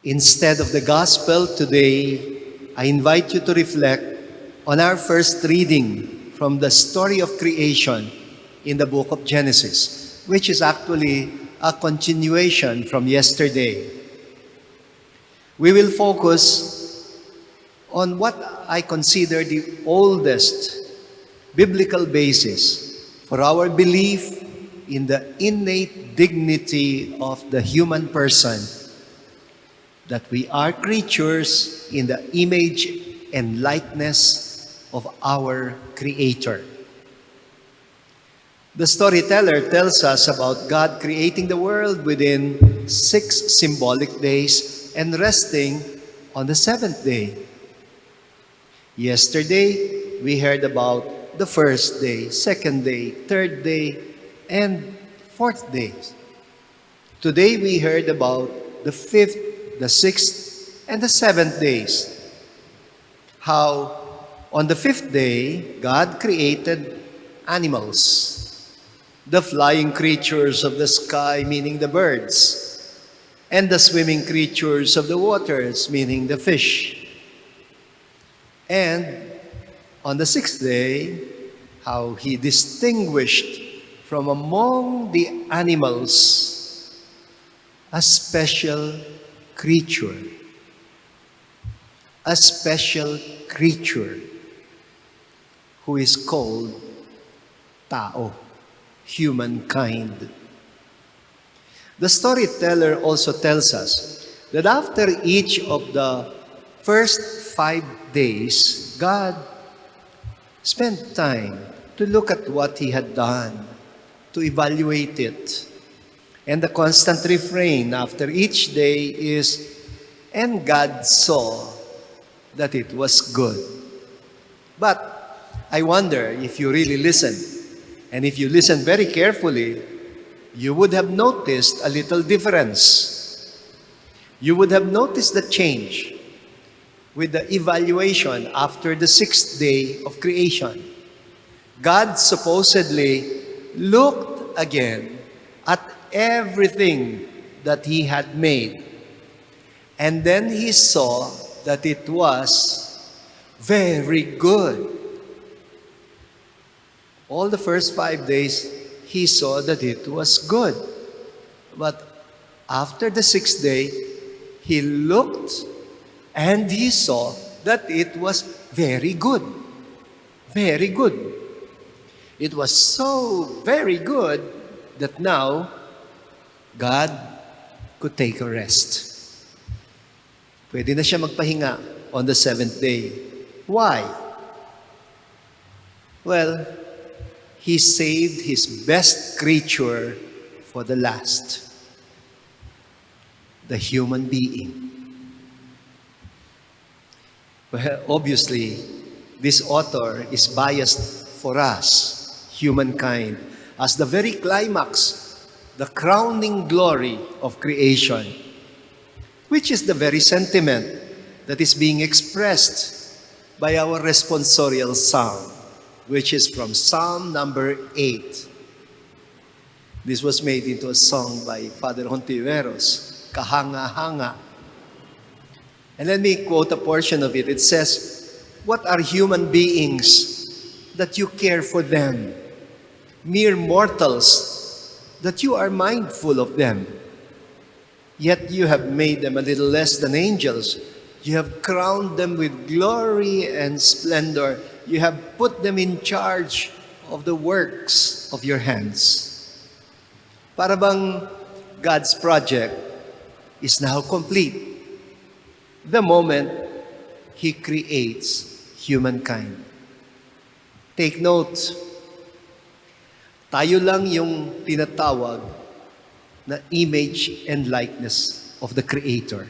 Instead of the gospel today, I invite you to reflect on our first reading from the story of creation in the book of Genesis, which is actually a continuation from yesterday. We will focus on what I consider the oldest biblical basis for our belief in the innate dignity of the human person, that we are creatures in the image and likeness of our Creator. The storyteller tells us about God creating the world within 6 symbolic days and resting on the 7th day. Yesterday, we heard about the first day, second day, third day, and fourth day. Today, we heard about the 5th, the 6th, and the 7th days. How on the 5th day, God created animals, the flying creatures of the sky, meaning the birds, and the swimming creatures of the waters, meaning the fish. And on the 6th day, how He distinguished from among the animals a special creature. A special creature who is called tao, humankind. The storyteller also tells us that after each of the first 5 days, God spent time to look at what He had done, to evaluate it. And the constant refrain after each day is, "And God saw that it was good." But I wonder if you really listen, and if you listen very carefully, you would have noticed a little difference. You would have noticed the change with the evaluation after the 6th day of creation. God supposedly looked again at everything that He had made. And then He saw that it was very good. All the first 5 days, He saw that it was good. But after the 6th day, He looked and He saw that it was very good. Very good. It was so very good that now God could take a rest. Pwede na siya magpahinga on the 7th day. Why? Well, He saved His best creature for the last, the human being. Well, obviously, this author is biased for us, humankind, as the very climax, the crowning glory of creation, which is the very sentiment that is being expressed by our responsorial psalm, which is from Psalm number 8. This was made into a song by Father Hontiveros, Kahanga-hanga. And let me quote a portion of it. It says, "What are human beings that you care for them? Mere mortals that you are mindful of them. Yet you have made them a little less than angels. You have crowned them with glory and splendor. You have put them in charge of the works of your hands." Para bang God's project is now complete the moment He creates humankind. Take note, tayo lang yung tinatawag na image and likeness of the Creator.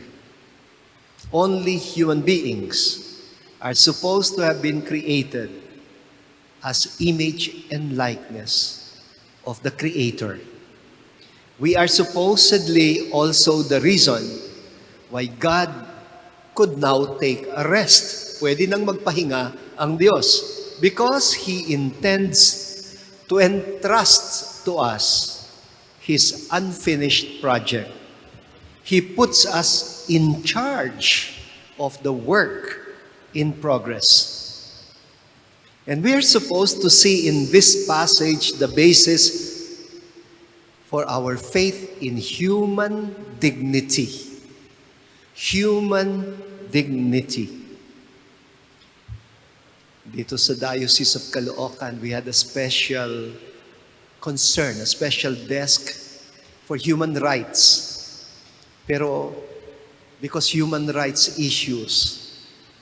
Only human beings are supposed to have been created as image and likeness of the Creator. We are supposedly also the reason why God could now take a rest. Pwede nang magpahinga ang Diyos because He intends to entrust to us His unfinished project. He puts us in charge of the work in progress. And we are supposed to see in this passage the basis for our faith in human dignity. Human dignity. Dito sa Diocese of Caloocan, we had a special concern, a special desk for human rights. Pero because human rights issues,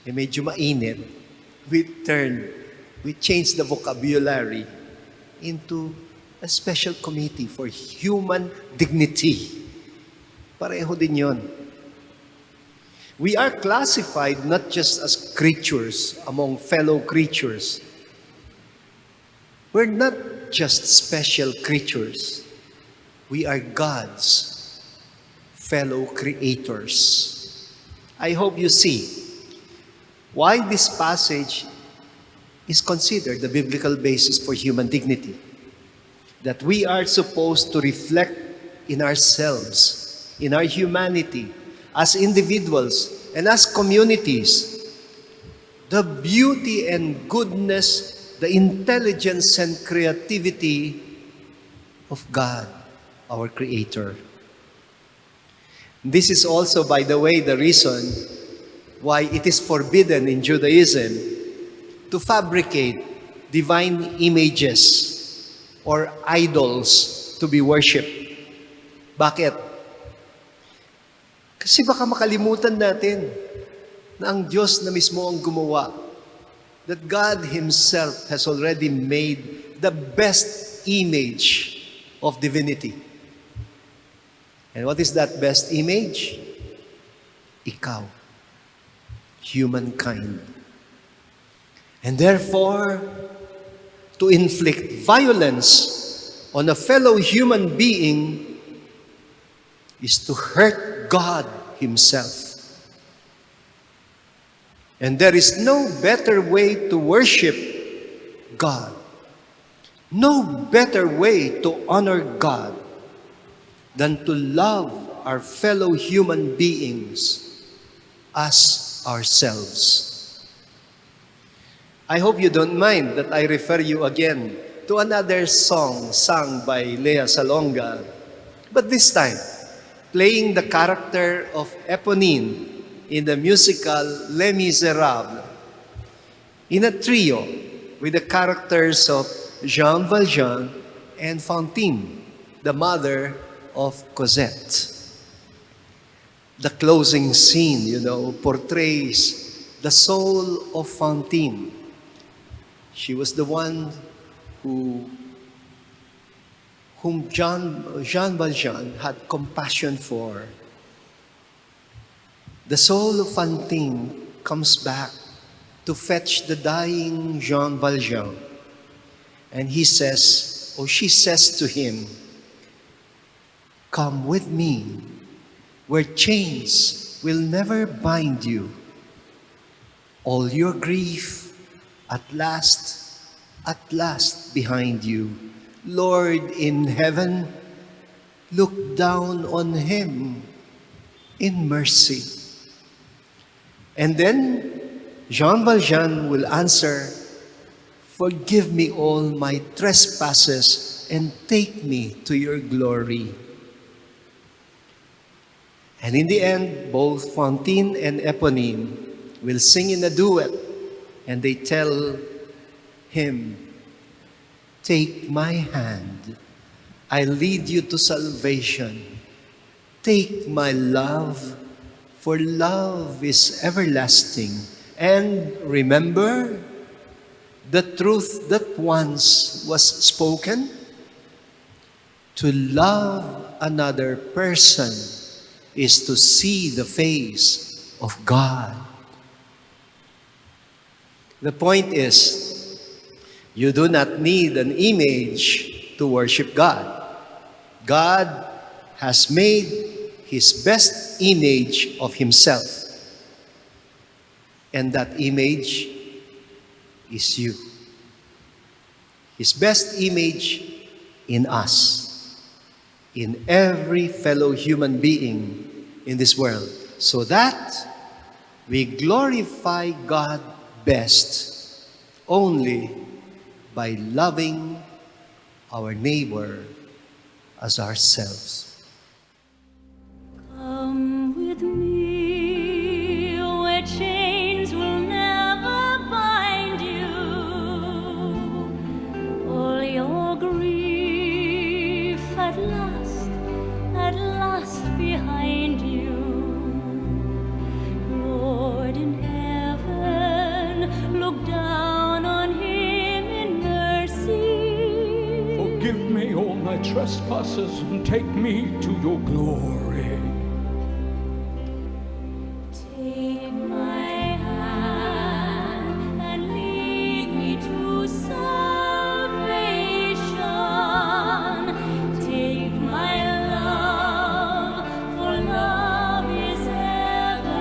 medyo mainit, we changed the vocabulary into a special committee for human dignity. Pareho din yun. We are classified not just as creatures among fellow creatures. We're not just special creatures. We are God's fellow creators. I hope you see why this passage is considered the biblical basis for human dignity. That we are supposed to reflect in ourselves, in our humanity, as individuals and as communities, the beauty and goodness, the intelligence and creativity of God, our Creator. This is also, by the way, the reason why it is forbidden in Judaism to fabricate divine images or idols to be worshipped. Bakit? Kasi baka makalimutan natin na ang Diyos na mismo ang gumawa. That God Himself has already made the best image of divinity. And what is that best image? Ikaw. Humankind. And therefore, to inflict violence on a fellow human being is to hurt God Himself. And there is no better way to worship God, no better way to honor God than to love our fellow human beings as ourselves. I hope you don't mind that I refer you again to another song sung by Lea Salonga, but this time, playing the character of Eponine in the musical Les Miserables, in a trio with the characters of Jean Valjean and Fantine, the mother of Cosette. The closing scene, portrays the soul of Fantine. She was the one whom Jean Valjean had compassion for. The soul of Fantine comes back to fetch the dying Jean Valjean. And she says to him, "Come with me, where chains will never bind you. All your grief at last behind you. Lord in heaven, look down on him in mercy." And then Jean Valjean will answer, "Forgive me all my trespasses and take me to your glory." And in the end, both Fantine and Eponine will sing in a duet, and they tell him, "Take my hand, I lead you to salvation. Take my love, for love is everlasting. And remember the truth that once was spoken, to love another person is to see the face of God." The point is, you do not need an image to worship God. God has made His best image of Himself. And that image is you. His best image in us, in every fellow human being in this world, so that we glorify God best only by loving our neighbor as ourselves. Come with me where chains will never bind you. All your grief at last behind you. Lord in heaven, look down on him in mercy. Forgive me all my trespasses and take me to your glory. Take my hand and lead me to salvation. Take my love, for love is everlasting.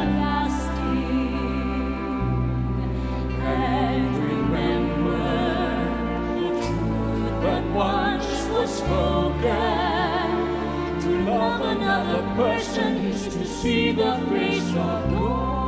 And remember the truth that once was spoken. To love another person is to see the face of God.